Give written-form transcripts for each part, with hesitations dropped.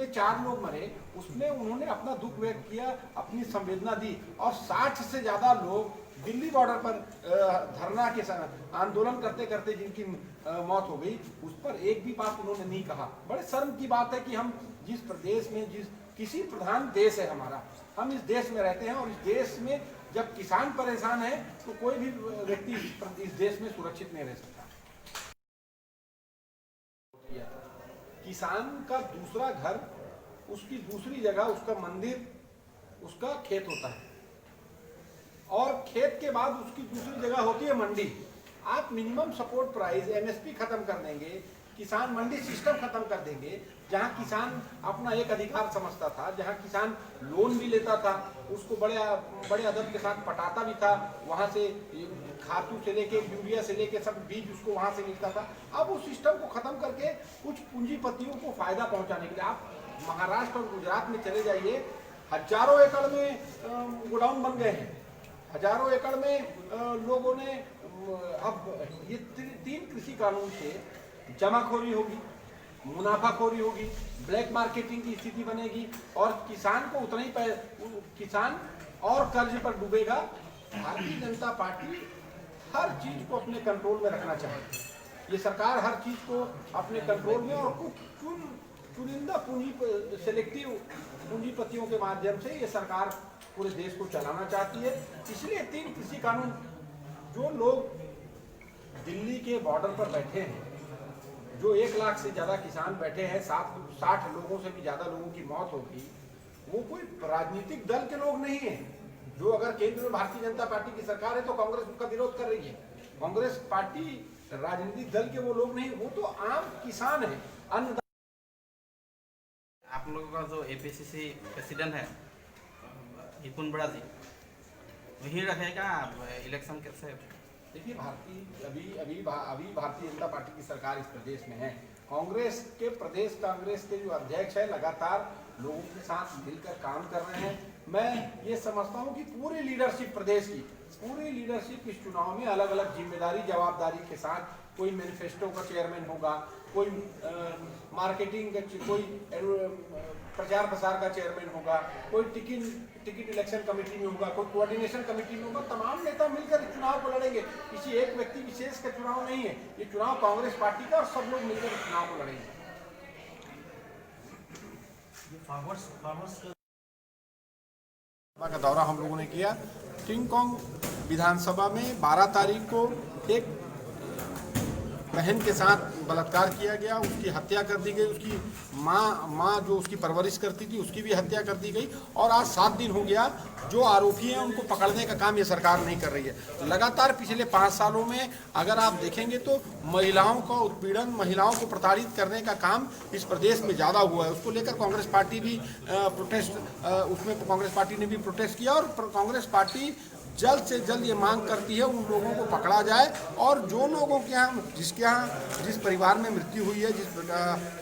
जिसमें 4 लोग मरे, उसमें उन्होंने अपना दुख व्यक्त किया, अपनी संवेदना दी। और 60 से ज़्यादा लोग दिल्ली बॉर्डर पर धरना के आंदोलन करते करते जिनकी मौत हो गई, उस पर एक भी बात उन्होंने नहीं कहा। बड़े शर्म की बात है कि हम जिस प्रदेश में, जिस किसी प्रधान देश है हमारा, हम इस देश में रहते हैं, और इस देश में जब किसान परेशान है तो कोई भी व्यक्ति इस देश में सुरक्षित नहीं रह सकता। किसान का दूसरा घर, उसकी दूसरी जगह, उसका मंदिर, उसका खेत होता है, और खेत के बाद उसकी दूसरी जगह होती है मंडी। आप मिनिमम सपोर्ट प्राइस एमएसपी खत्म कर देंगे, किसान मंडी सिस्टम खत्म कर देंगे, जहां किसान अपना एक अधिकार समझता था, जहां किसान लोन भी लेता था, उसको बड़े अदब के साथ पटाता भी था, वहां से खातू से लेके यूरिया से लेके सब बीज उसको वहां से मिलता था। अब उस सिस्टम को खत्म करके कुछ पूंजीपतियों को फायदा पहुंचाने के लिए आप महाराष्ट्र और गुजरात में चले जाइए, हजारों एकड़ में गोडाउन बन गए हैं, हजारों एकड़ में लोगों ने, अब ये 3 कृषि कानून से जमाखोरी होगी, मुनाफाखोरी होगी, ब्लैक मार्केटिंग की स्थिति बनेगी, और किसान को उतना ही किसान और कर्ज पर डूबेगा। भारतीय जनता पार्टी हर चीज को अपने कंट्रोल में रखना चाहती है। ये सरकार हर चीज को अपने कंट्रोल में और कुछ चुनिंदा सेलेक्टिव पूंजीपतियों के माध्यम से ये सरकार पूरे देश को चलाना चाहती है। इसलिए 3 कृषि कानून, जो लोग दिल्ली के बॉर्डर पर बैठे हैं, जो 1 लाख से ज़्यादा किसान बैठे हैं, 60 लोगों से भी ज़्यादा लोगों की मौत होगी, वो कोई राजनीतिक दल के लोग नहीं हैं। जो अगर केंद्र में भारतीय जनता पार्टी की सरकार है तो कांग्रेस उसका विरोध कर रही है। कांग्रेस पार्टी राजनीतिक दल के वो लोग नहीं, वो तो आम किसान है, अन्नदाता। आप लोगों का जो एपीसीसी प्रेसिडेंट है विपुल बड़ा जी, वही रहेगा इलेक्शन कैसे? देखिए, अभी भारतीय जनता पार्टी की सरकार इस प्रदेश में है। कांग्रेस के जो अध्यक्ष है लगातार लोगों के साथ मिलकर काम कर रहे हैं। मैं ये समझता हूँ कि पूरी लीडरशिप प्रदेश की पूरी लीडरशिप इस चुनाव में अलग अलग जिम्मेदारी जवाबदारी के साथ, कोई मैनिफेस्टो का चेयरमैन होगा, कोई मार्केटिंग का, कोई प्रचार प्रसार का चेयरमैन होगा, कोई टिकट इलेक्शन कमेटी में होगा, कोई कोऑर्डिनेशन कमेटी में होगा। तमाम नेता मिलकर इस चुनाव को लड़ेंगे। किसी एक व्यक्ति विशेष का चुनाव नहीं है, ये चुनाव कांग्रेस पार्टी का, और सब लोग मिलकर इस चुनाव को लड़ेंगे। का दौरा हम लोगों ने किया। किंगकोंग विधानसभा में 12 तारीख को एक बहन के साथ बलात्कार किया गया, उसकी हत्या कर दी गई, उसकी माँ जो उसकी परवरिश करती थी उसकी भी हत्या कर दी गई, और आज 7 दिन हो गया जो आरोपी हैं उनको पकड़ने का काम ये सरकार नहीं कर रही है। लगातार पिछले 5 सालों में अगर आप देखेंगे तो महिलाओं का उत्पीड़न, महिलाओं को प्रताड़ित करने का काम इस प्रदेश में ज़्यादा हुआ है। उसको लेकर कांग्रेस पार्टी भी उसमें कांग्रेस पार्टी ने भी प्रोटेस्ट किया, और कांग्रेस पार्टी जल्द से जल्द ये मांग करती है उन लोगों को पकड़ा जाए, और जो लोगों के यहाँ, जिस परिवार में मृत्यु हुई है, जिस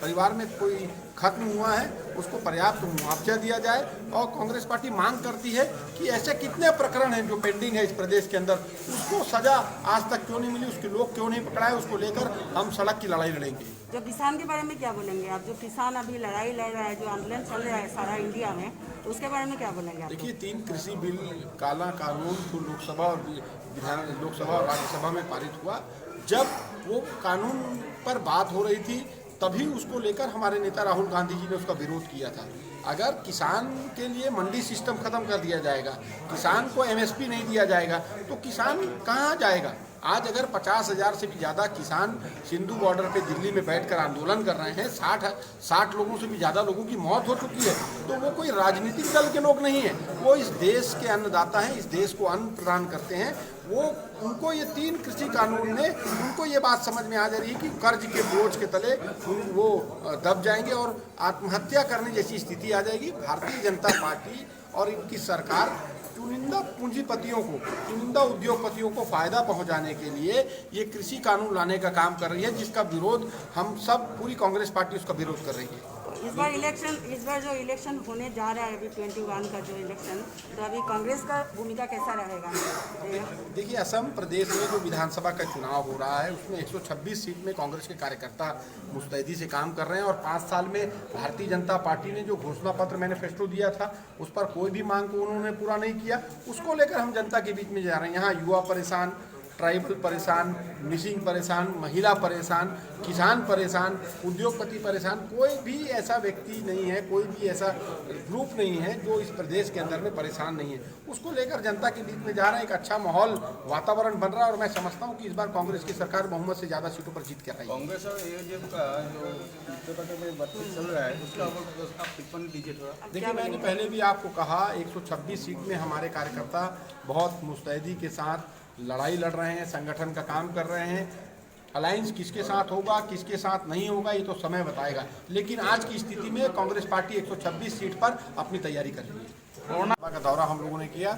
परिवार में कोई खत्म हुआ है, उसको पर्याप्त मुआवजा दिया जाए। और कांग्रेस पार्टी मांग करती है कि ऐसे कितने प्रकरण हैं जो पेंडिंग है इस प्रदेश के अंदर, उसको सजा आज तक क्यों नहीं मिली, उसके लोग क्यों नहीं पकड़ाए, उसको लेकर हम सड़क की लड़ाई लड़ेंगे। जो किसान के बारे में क्या बोलेंगे आप? जो किसान अभी लड़ाई लड़ रहा है, जो आंदोलन चल रहा है सारा इंडिया में, तो उसके बारे में क्या बोलेंगे आप? देखिए, 3 कृषि बिल, काला कानून को लोकसभा और राज्यसभा में पारित हुआ। जब वो कानून पर बात हो रही थी तभी उसको लेकर हमारे नेता राहुल गांधी जी ने उसका विरोध किया था। अगर किसान के लिए मंडी सिस्टम खत्म कर दिया जाएगा, किसान को एमएसपी नहीं दिया जाएगा, तो किसान कहाँ जाएगा? आज अगर 50,000 से भी ज़्यादा किसान सिंधु बॉर्डर पे दिल्ली में बैठकर आंदोलन कर रहे हैं, 60 लोगों से भी ज़्यादा लोगों की मौत हो चुकी है, तो वो कोई राजनीतिक दल के लोग नहीं हैं, वो इस देश के अन्नदाता हैं, इस देश को अन्न प्रदान करते हैं। उनको ये 3 कृषि कानून ने, उनको ये बात समझ में आ जा रही है कि कर्ज के बोझ के तले वो दब जाएंगे और आत्महत्या करने जैसी स्थिति आ जाएगी। भारतीय जनता पार्टी और इनकी सरकार चुनिंदा पूंजीपतियों को, चुनिंदा उद्योगपतियों को फायदा पहुंचाने के लिए ये कृषि कानून लाने का काम कर रही है, जिसका विरोध हम सब, पूरी कांग्रेस पार्टी उसका विरोध कर रही है। इस बार जो इलेक्शन होने जा रहा है अभी 21 का जो इलेक्शन, तो अभी कांग्रेस का भूमिका कैसा रहेगा? देखिए, असम प्रदेश में जो विधानसभा का चुनाव हो रहा है उसमें 126 सीट में कांग्रेस के कार्यकर्ता मुस्तैदी से काम कर रहे हैं और 5 साल में भारतीय जनता पार्टी ने जो घोषणा पत्र मैनिफेस्टो दिया था उस पर कोई भी मांग को उन्होंने पूरा नहीं किया। उसको लेकर हम जनता के बीच में जा रहे हैं। यहाँ युवा परेशान, ट्राइबल परेशान, मिसिंग परेशान, महिला परेशान, किसान परेशान, उद्योगपति परेशान। कोई भी ऐसा व्यक्ति नहीं है, कोई भी ऐसा ग्रुप नहीं है जो इस प्रदेश के अंदर में परेशान नहीं है। उसको लेकर जनता के बीच में जा रहे हैं। एक अच्छा माहौल, वातावरण बन रहा है और मैं समझता हूँ कि इस बार कांग्रेस की सरकार बहुमत से ज़्यादा सीटों पर जीत के आएगी। कांग्रेस और एजेएम का जो मित्रपक्ष में बातचीत चल रहा है उसका आप टिप्पणी दीजिए थोड़ा। देखिए, मैंने पहले भी आपको कहा 126 सीट में हमारे कार्यकर्ता बहुत मुस्तैदी के साथ लड़ाई लड़ रहे हैं, संगठन का काम कर रहे हैं। अलायंस किसके साथ होगा, किसके साथ नहीं होगा, ये तो समय बताएगा। लेकिन आज की स्थिति में कांग्रेस पार्टी 126 सीट पर अपनी तैयारी कर रही है। कोरोना का दौरा हम लोगों ने किया।